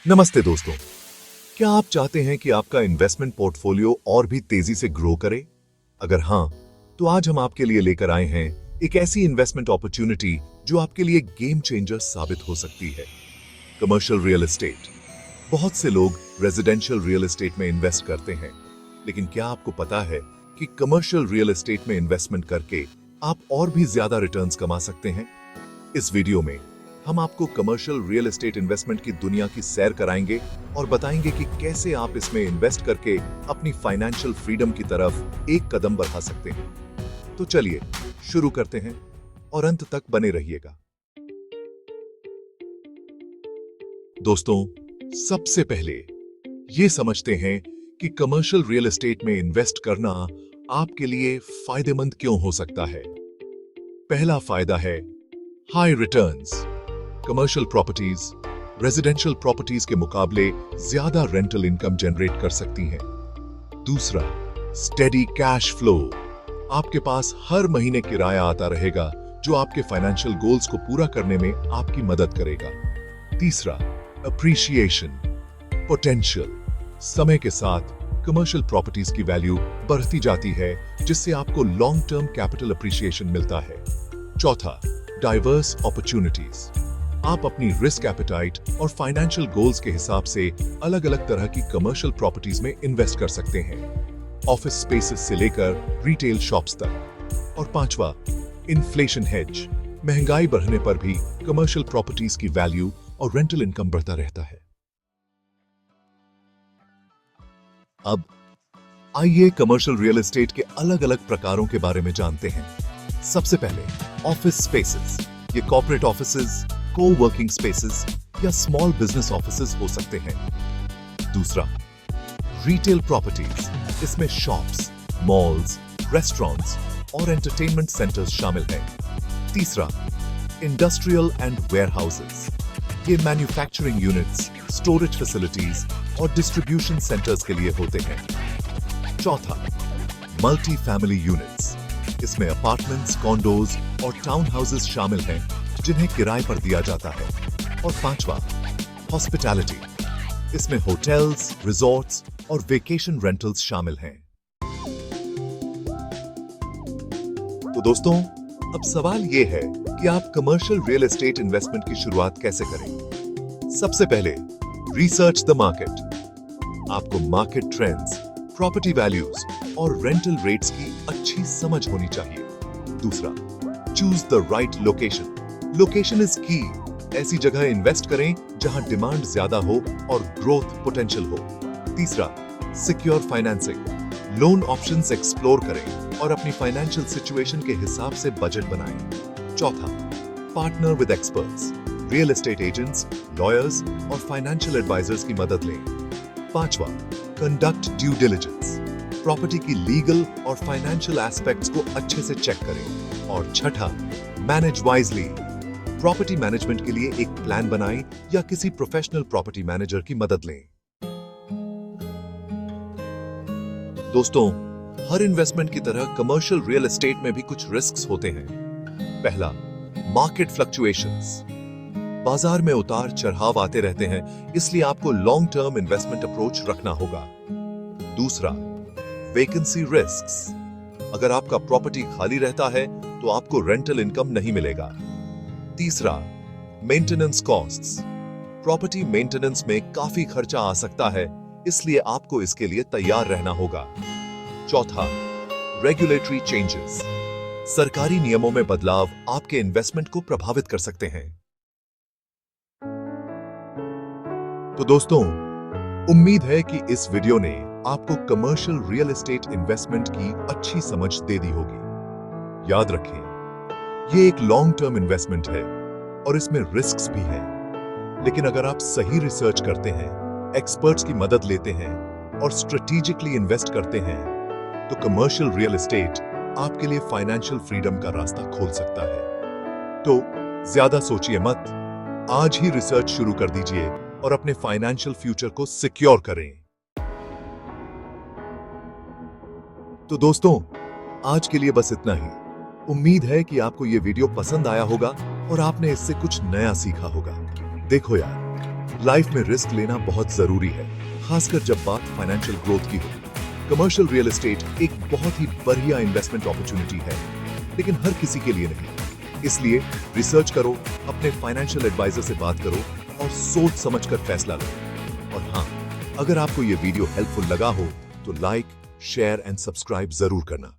नमस्ते दोस्तों, क्या आप चाहते हैं कि आपका इन्वेस्टमेंट पोर्टफोलियो और भी तेजी से ग्रो करे? अगर हां, तो आज हम आपके लिए लेकर आए हैं एक ऐसी इन्वेस्टमेंट अपॉर्चुनिटी जो आपके लिए गेम चेंजर साबित हो सकती है। Commercial real estate. बहुत से लोग रेजिडेंशियल रियल एस्टेट में इन्वेस्ट करते हैं, लेकिन क्या आपको पता है कि कमर्शियल रियल एस्टेट में इन्वेस्टमेंट करके आप और भी ज्यादा रिटर्न्स कमा सकते हैं? इस वीडियो में हम आपको कमर्शियल रियल एस्टेट इन्वेस्टमेंट की दुनिया की सैर कराएंगे और बताएंगे कि कैसे आप इसमें इन्वेस्ट करके अपनी फाइनेंशियल फ्रीडम की तरफ एक कदम बढ़ा सकते हैं। तो चलिए शुरू करते हैं और अंत तक बने रहिएगा। दोस्तों, सबसे पहले ये समझते हैं कि कमर्शियल रियल एस्टेट में इन्वेस्ट करना आपके लिए फायदेमंद क्यों हो सकता है। पहला फायदा है high returns. Commercial properties residential properties के मुकाबले ज्यादा रेंटल इनकम जनरेट कर सकती हैं। दूसरा, स्टेडी कैश फ्लो। आपके पास हर महीने किराया आता रहेगा जो आपके फाइनेंशियल गोल्स को पूरा करने में आपकी मदद करेगा। तीसरा, अप्रिशिएशन पोटेंशियल। समय के साथ कमर्शियल प्रॉपर्टीज की वैल्यू बढ़ती जाती है, जिससे आपको लॉन्ग टर्म कैपिटल अप्रिशिएशन मिलता है। चौथा, डाइवर्स अपॉर्चुनिटीज। आप अपनी रिस्क एपेटाइट और फाइनेंशियल गोल्स के हिसाब से अलग अलग तरह की कमर्शियल प्रॉपर्टीज में इन्वेस्ट कर सकते हैं, ऑफिस स्पेसेस से लेकर रिटेल शॉप्स तक। और पांचवा, इन्फ्लेशन हेज। महंगाई बढ़ने पर भी कमर्शियल प्रॉपर्टीज की वैल्यू और रेंटल इनकम बढ़ता रहता है। अब आइए कमर्शियल रियल एस्टेट के अलग अलग प्रकारों के बारे में जानते हैं। सबसे पहले, ऑफिस स्पेसेस। ये कॉर्पोरेट ऑफिसेज, को-वर्किंग स्पेसेस या स्मॉल बिजनेस ऑफिसेज हो सकते हैं। दूसरा, रिटेल प्रॉपर्टीज। इसमें शॉप्स, मॉल्स, रेस्टोरेंट्स और एंटरटेनमेंट सेंटर्स शामिल हैं। तीसरा, इंडस्ट्रियल एंड वेयरहाउसेस। ये मैन्युफैक्चरिंग यूनिट्स, स्टोरेज फैसिलिटीज और डिस्ट्रीब्यूशन सेंटर्स के लिए होते हैं। चौथा, मल्टी फैमिली यूनिट्स। इसमें अपार्टमेंट्स, कॉन्डोज और टाउन हाउसेस शामिल हैं जिन्हें किराए पर दिया जाता है। और पांचवा, हॉस्पिटैलिटी। इसमें होटल्स, रिजॉर्ट्स और वेकेशन रेंटल्स शामिल हैं। तो दोस्तों, अब सवाल यह है कि आप कमर्शियल रियल एस्टेट इन्वेस्टमेंट की शुरुआत कैसे करें। सबसे पहले, रिसर्च द मार्केट। आपको मार्केट ट्रेंड्स, प्रॉपर्टी वैल्यूज और रेंटल रेट्स की अच्छी समझ होनी चाहिए। दूसरा, choose the right location. Location is की। ऐसी जगह इन्वेस्ट करें जहां डिमांड ज्यादा हो और ग्रोथ पोटेंशियल हो। तीसरा, secure financing. Loan options explore करें और अपनी फाइनेंशियल सिचुएशन के हिसाब से बजट बनाएं। चौथा, partner with experts. Real estate agents, lawyers और फाइनेंशियल एडवाइजर्स की मदद लें। पांचवा, कंडक्ट ड्यू डिलिजेंस। प्रॉपर्टी की लीगल और फाइनेंशियल एस्पेक्ट्स को अच्छे से चेक करें। और छठा, मैनेज वाइजली। प्रॉपर्टी मैनेजमेंट के लिए एक प्लान बनाएं या किसी प्रोफेशनल प्रॉपर्टी मैनेजर की मदद लें। दोस्तों, हर इन्वेस्टमेंट की तरह कमर्शियल रियल एस्टेट में भी कुछ रिस्क्स होते हैं। पहला, मार्केट फ्लक्चुएशंस। बाजार में उतार चढ़ाव आते रहते हैं, इसलिए आपको लॉन्ग टर्म इन्वेस्टमेंट अप्रोच रखना होगा। दूसरा, वेकेंसी रिस्क्स। अगर आपका प्रॉपर्टी खाली रहता है तो आपको रेंटल इनकम नहीं मिलेगा। तीसरा, मेंटेनेंस कॉस्ट्स। प्रॉपर्टी मेंटेनेंस में काफी खर्चा आ सकता है, इसलिए आपको इसके लिए तैयार रहना होगा। चौथा, रेगुलेटरी चेंजेस। सरकारी नियमों में बदलाव आपके इन्वेस्टमेंट को प्रभावित कर सकते हैं। तो दोस्तों, उम्मीद है कि इस वीडियो ने आपको कमर्शियल रियल एस्टेट इन्वेस्टमेंट की अच्छी समझ दे दी होगी। याद रखें, ये एक लॉन्ग टर्म इन्वेस्टमेंट है और इसमें रिस्क्स भी हैं। लेकिन अगर आप सही रिसर्च करते हैं, एक्सपर्ट्स की मदद लेते हैं और स्ट्रेटेजिकली इन्वेस्ट करते हैं, तो कमर्शियल रियल एस्टेट आपके लिए फाइनेंशियल फ्रीडम का रास्ता खोल सकता है। तो ज्यादा सोचिए मत, आज ही रिसर्च शुरू कर दीजिए और अपने फाइनेंशियल फ्यूचर को सिक्योर करें। तो दोस्तों, आज के लिए बस इतना ही। उम्मीद है कि आपको यह वीडियो पसंद आया होगा और आपने इससे कुछ नया सीखा होगा। देखो यार, लाइफ में रिस्क लेना बहुत जरूरी है, खासकर जब बात फाइनेंशियल ग्रोथ की हो। कमर्शियल रियल एस्टेट एक बहुत ही बढ़िया इन्वेस्टमेंट अपॉर्चुनिटी है, लेकिन हर किसी के लिए नहीं। इसलिए रिसर्च करो, अपने फाइनेंशियल एडवाइजर से बात करो और सोच समझकर फैसला लो। और हाँ, अगर आपको यह वीडियो हेल्पफुल लगा हो तो लाइक, शेयर एंड सब्सक्राइब जरूर करना।